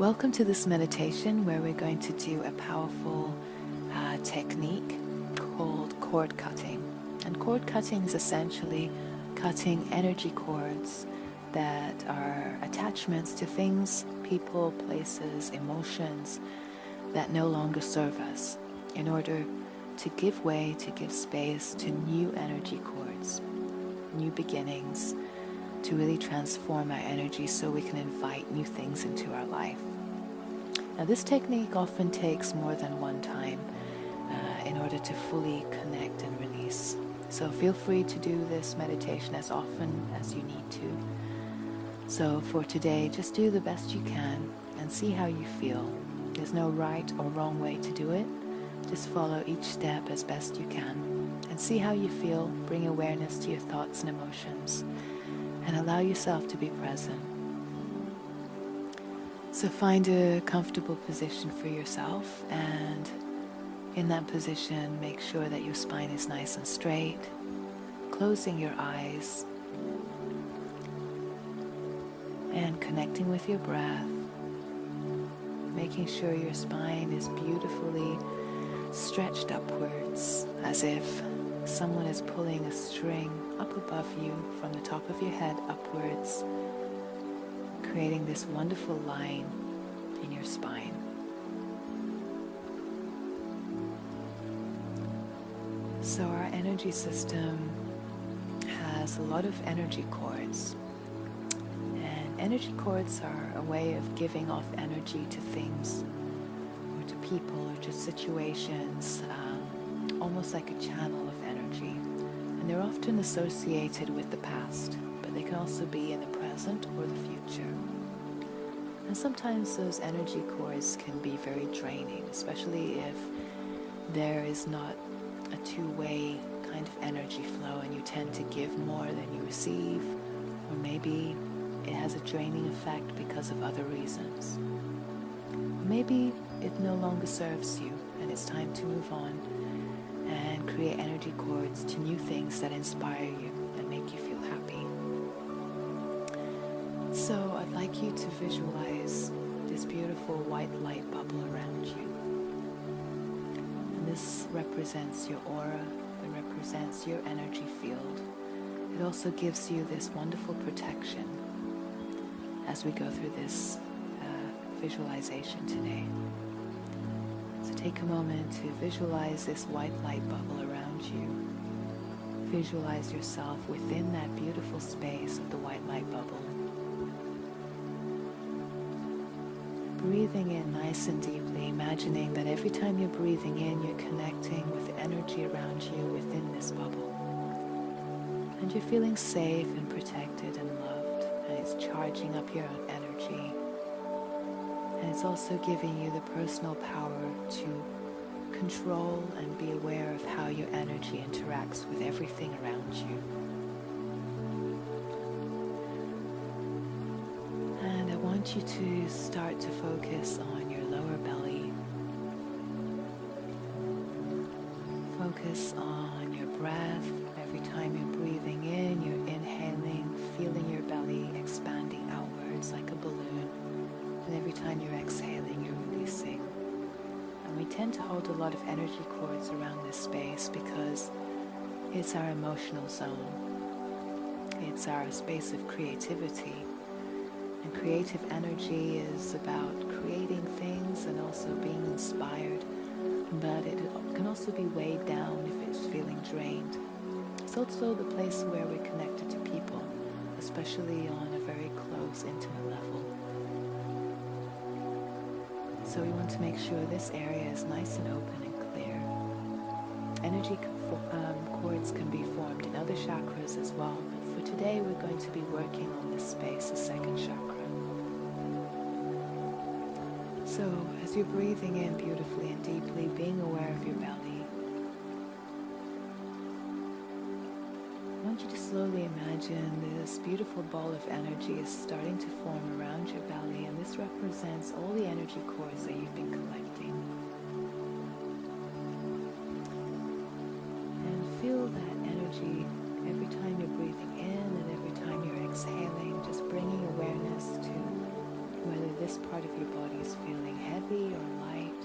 Welcome to this meditation where we're going to do a powerful technique called cord cutting. And cord cutting is essentially cutting energy cords that are attachments to things, people, places, emotions that no longer serve us in order to give way, to give space to new energy cords, new beginnings, to really transform our energy so we can invite new things into our life. Now, this technique often takes more than one time in order to fully connect and release. So feel free to do this meditation as often as you need to. So for today, just do the best you can and see how you feel. There's no right or wrong way to do it. Just follow each step as best you can and see how you feel. Bring awareness to your thoughts and emotions and allow yourself to be present. So find a comfortable position for yourself, and in that position make sure that your spine is nice and straight, closing your eyes and connecting with your breath, making sure your spine is beautifully stretched upwards as if someone is pulling a string up above you from the top of your head upwards, creating this wonderful line in your spine. So our energy system has a lot of energy cords, and energy cords are a way of giving off energy to things or to people or to situations, almost like a channel of energy. And they're often associated with the past, but they can also be in the present or the future. And sometimes those energy cords can be very draining, especially if there is not a two-way kind of energy flow and you tend to give more than you receive, or maybe it has a draining effect because of other reasons. Maybe it no longer serves you and it's time to move on and create energy cords to new things that inspire you and make you feel happy. So I'd like you to visualize this beautiful white light bubble around you. And this represents your aura, it represents your energy field. It also gives you this wonderful protection as we go through this visualization today. So take a moment to visualize this white light bubble around you. Visualize yourself within that beautiful space of the white light bubble. Breathing in nice and deeply, imagining that every time you're breathing in, you're connecting with the energy around you within this bubble. And you're feeling safe and protected and loved, and it's charging up your own energy. And it's also giving you the personal power to control and be aware of how your energy interacts with everything around you. And I want you to start to focus on your lower belly. Focus on your breath. Every time you're breathing in, you're inhaling, feeling your belly expanding outwards like a balloon. And every time you're exhaling, you're releasing. And we tend to hold a lot of energy cords around this space because it's our emotional zone. It's our space of creativity. And creative energy is about creating things and also being inspired. But it can also be weighed down if it's feeling drained. It's also the place where we're connected to people, especially on a very close, intimate level. So we want to make sure this area is nice and open and clear. Energy cords can be formed in other chakras as well, but for today we're going to be working on this space, the second chakra. So as you're breathing in beautifully and deeply, being aware of your belly, I want you to slowly imagine this beautiful ball of energy is starting to form around your belly, and this represents all the energy cords that you've been collecting. And feel that energy every time you're breathing in and every time you're exhaling, just bringing awareness to whether this this part of your body is feeling heavy or light,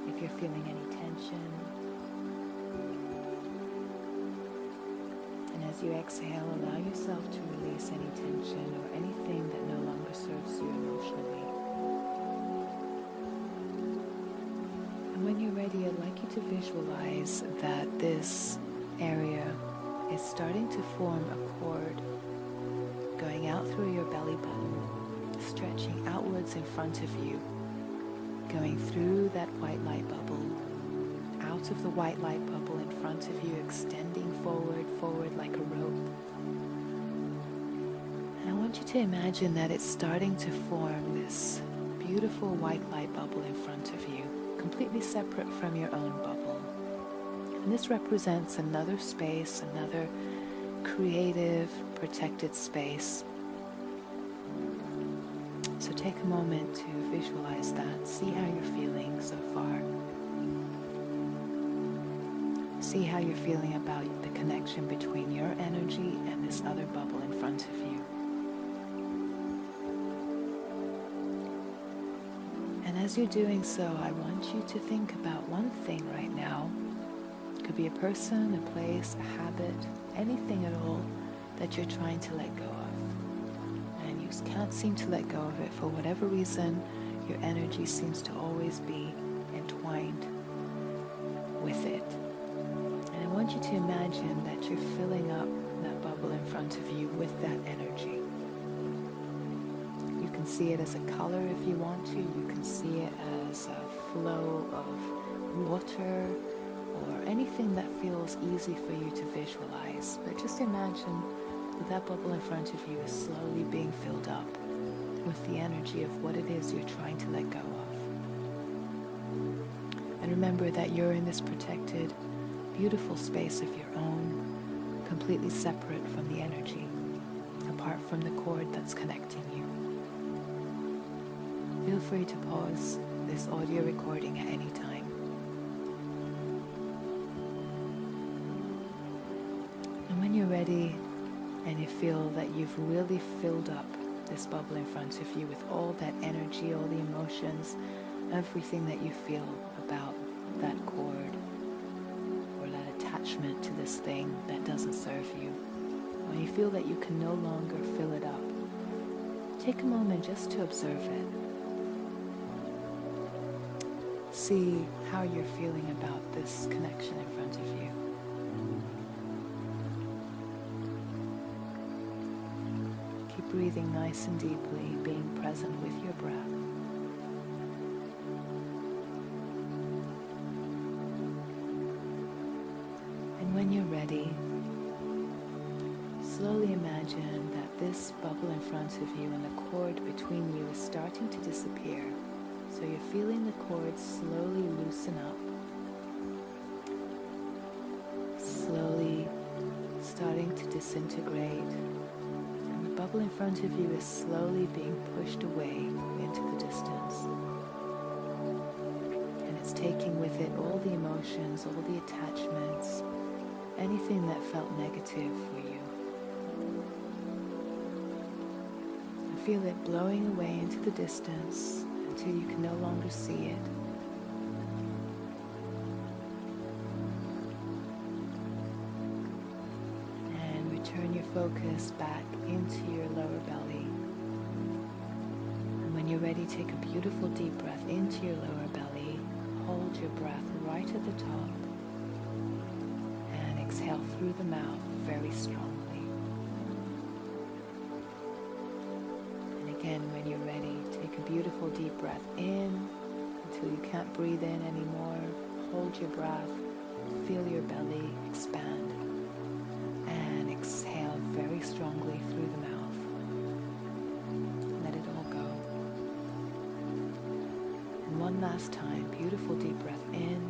if you're feeling any tension. And as you exhale, allow yourself to release any tension or anything that no longer serves you emotionally. And when you're ready, I'd like you to visualize that this area is starting to form a cord going out through your belly button, stretching outwards in front of you, going through that white light bubble, out of the white light bubble in front of you, extending forward like a rope. And I want you to imagine that it's starting to form this beautiful white light bubble in front of you, completely separate from your own bubble. And this represents another space, another creative, protected space. So take a moment to visualize that. See how you're feeling so far. See how you're feeling about the connection between your energy and this other bubble in front of you. And as you're doing so, I want you to think about one thing right now. It could be a person, a place, a habit, anything at all that you're trying to let go of. And you can't seem to let go of it for whatever reason. Your energy seems to always be entwined with it. And I want you to imagine that you're filling up that bubble in front of you with that energy. You can see it as a color if you want to. You can see it as a flow of water or anything that feels easy for you to visualize. But just imagine that that bubble in front of you is slowly being filled up with the energy of what it is you're trying to let go of. And remember that you're in this protected, beautiful space of your own, completely separate from the energy, apart from the cord that's connecting you. Feel free to pause this audio recording at any time. And when you're ready and you feel that you've really filled up this bubble in front of you with all that energy, all the emotions, everything that you feel about that cord or that attachment to this thing that doesn't serve you, when you feel that you can no longer fill it up, take a moment just to observe it. See how you're feeling about this connection in front of you. Keep breathing nice and deeply, being present with your breath. And when you're ready, slowly imagine that this bubble in front of you and the cord between you is starting to disappear. So you're feeling the cord slowly loosen up, slowly starting to disintegrate, and the bubble in front of you is slowly being pushed away into the distance. And it's taking with it all the emotions, all the attachments, anything that felt negative for you. And feel it blowing away into the distance until you can no longer see it. And return your focus back into your lower belly. And when you're ready, take a beautiful deep breath into your lower belly. Hold your breath right at the top. And exhale through the mouth very strongly. And when you're ready, take a beautiful deep breath in until you can't breathe in anymore. Hold your breath, feel your belly expand, and exhale very strongly through the mouth. Let it all go. And one last time, beautiful deep breath in.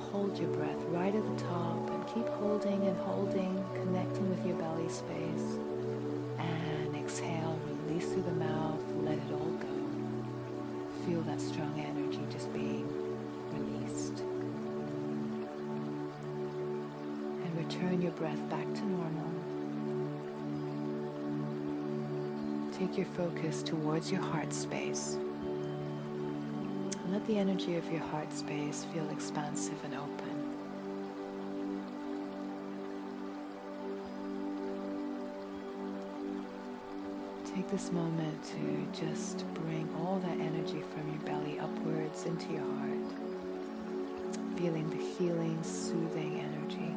Hold your breath right at the top and keep holding and holding, connecting with your belly space. Exhale, release through the mouth, let it all go. Feel that strong energy just being released. And return your breath back to normal. take your focus towards your heart space. And let the energy of your heart space feel expansive and open. Take this moment to just bring all that energy from your belly upwards into your heart, feeling the healing, soothing energy,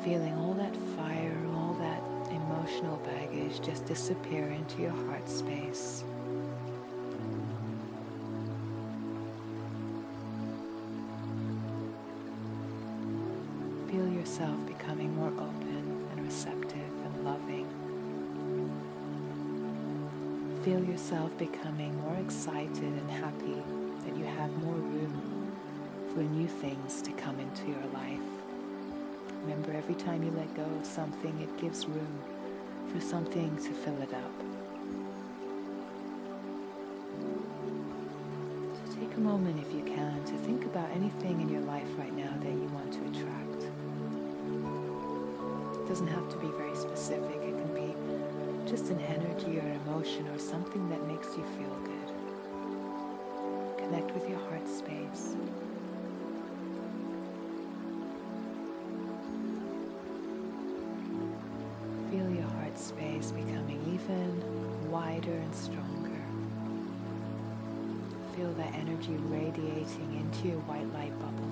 feeling all that fire, all that emotional baggage just disappear into your heart space. Feel yourself becoming more open and receptive and loving. Feel yourself becoming more excited and happy that you have more room for new things to come into your life. Remember, every time you let go of something, it gives room for something to fill it up. So take a moment, if you can, to think about anything in your life right now that you want to attract. It doesn't have to be very specific. It can be just an energy or an emotion or something that makes you feel good. Connect with your heart space. Feel your heart space becoming even wider and stronger. Feel that energy radiating into your white light bubble.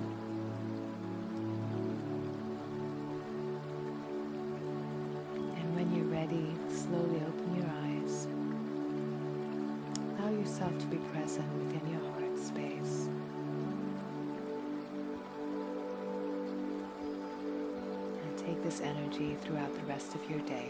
When you're ready, slowly open your eyes. Allow yourself to be present within your heart space. And take this energy throughout the rest of your day.